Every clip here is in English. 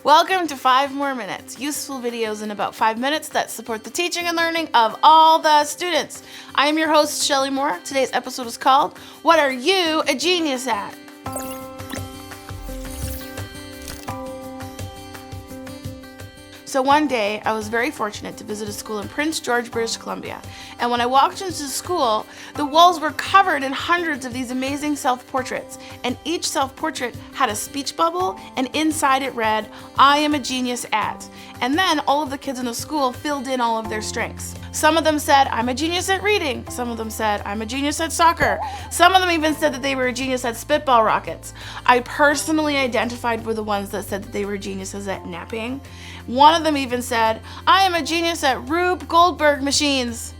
Welcome to 5 More Minutes, useful videos in about 5 minutes that support the teaching and learning of all the students. I am your host, Shelly Moore. Today's episode is called, What Are You a Genius At? So one day, I was very fortunate to visit a school in Prince George, British Columbia. And when I walked into the school, the walls were covered in hundreds of these amazing self-portraits. And each self-portrait had a speech bubble, and inside it read, I am a genius at. And then all of the kids in the school filled in all of their strengths. Some of them said, I'm a genius at reading. Some of them said, I'm a genius at soccer. Some of them even said that they were a genius at spitball rockets. I personally identified with the ones that said that they were geniuses at napping. One of them even said, I am a genius at Rube Goldberg machines.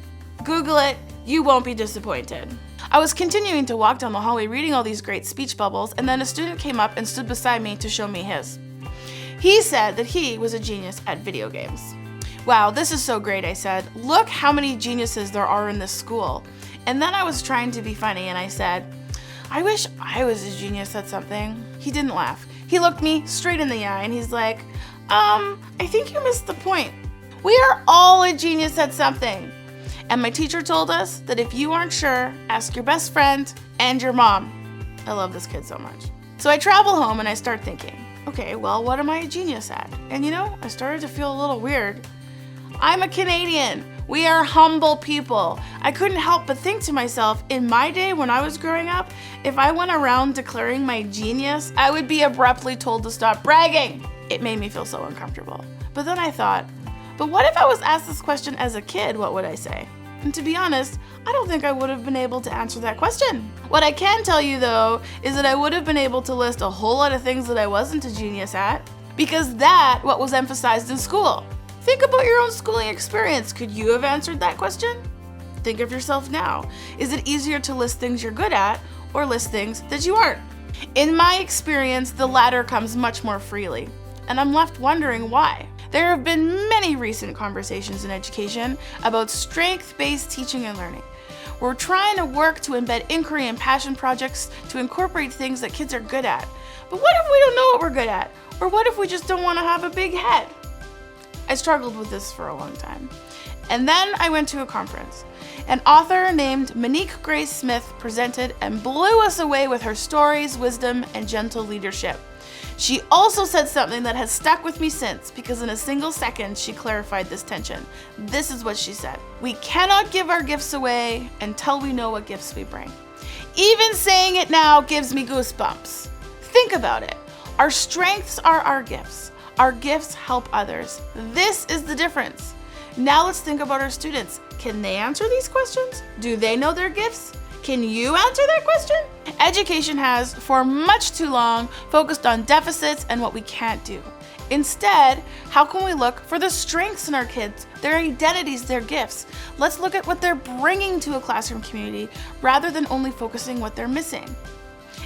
Google it, you won't be disappointed. I was continuing to walk down the hallway reading all these great speech bubbles, and then a student came up and stood beside me to show me his. He said that he was a genius at video games. Wow, this is so great, I said. Look how many geniuses there are in this school. And then I was trying to be funny and I said, I wish I was a genius at something. He didn't laugh. He looked me straight in the eye and he's like, I think you missed the point. We are all a genius at something. And my teacher told us that if you aren't sure, ask your best friend and your mom. I love this kid so much. So I travel home and I start thinking, okay, well, what am I a genius at? And I started to feel a little weird. I'm a Canadian. We are humble people. I couldn't help but think to myself, in my day when I was growing up, if I went around declaring my genius, I would be abruptly told to stop bragging. It made me feel so uncomfortable. But then I thought, but what if I was asked this question as a kid, what would I say? And to be honest, I don't think I would have been able to answer that question. What I can tell you though, is that I would have been able to list a whole lot of things that I wasn't a genius at, because that's what was emphasized in school. Think about your own schooling experience. Could you have answered that question? Think of yourself now. Is it easier to list things you're good at or list things that you aren't? In my experience, the latter comes much more freely, and I'm left wondering why. There have been many recent conversations in education about strength-based teaching and learning. We're trying to work to embed inquiry and passion projects to incorporate things that kids are good at. But what if we don't know what we're good at? Or what if we just don't want to have a big head? I struggled with this for a long time. And then I went to a conference. An author named Monique Grace Smith presented and blew us away with her stories, wisdom, and gentle leadership. She also said something that has stuck with me since, because in a single second she clarified this tension. This is what she said. We cannot give our gifts away until we know what gifts we bring. Even saying it now gives me goosebumps. Think about it. Our strengths are our gifts. Our gifts help others. This is the difference. Now let's think about our students. Can they answer these questions? Do they know their gifts? Can you answer that question? Education has, for much too long, focused on deficits and what we can't do. Instead, how can we look for the strengths in our kids, their identities, their gifts? Let's look at what they're bringing to a classroom community rather than only focusing what they're missing.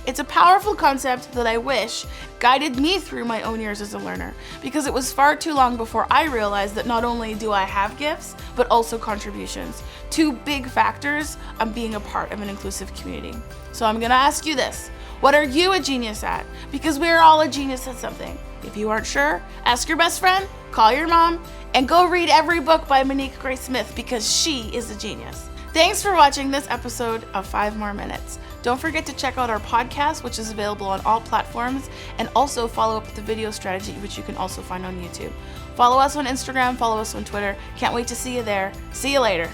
It's a powerful concept that I wish guided me through my own years as a learner, because it was far too long before I realized that not only do I have gifts, but also contributions, two big factors of being a part of an inclusive community. So I'm gonna ask you this, what are you a genius at? Because we're all a genius at something. If you aren't sure, ask your best friend, call your mom, and go read every book by Monique Grace Smith, because she is a genius. Thanks for watching this episode of 5 More Minutes. Don't forget to check out our podcast, which is available on all platforms, and also follow up with the video strategy, which you can also find on YouTube. Follow us on Instagram, follow us on Twitter. Can't wait to see you there. See you later.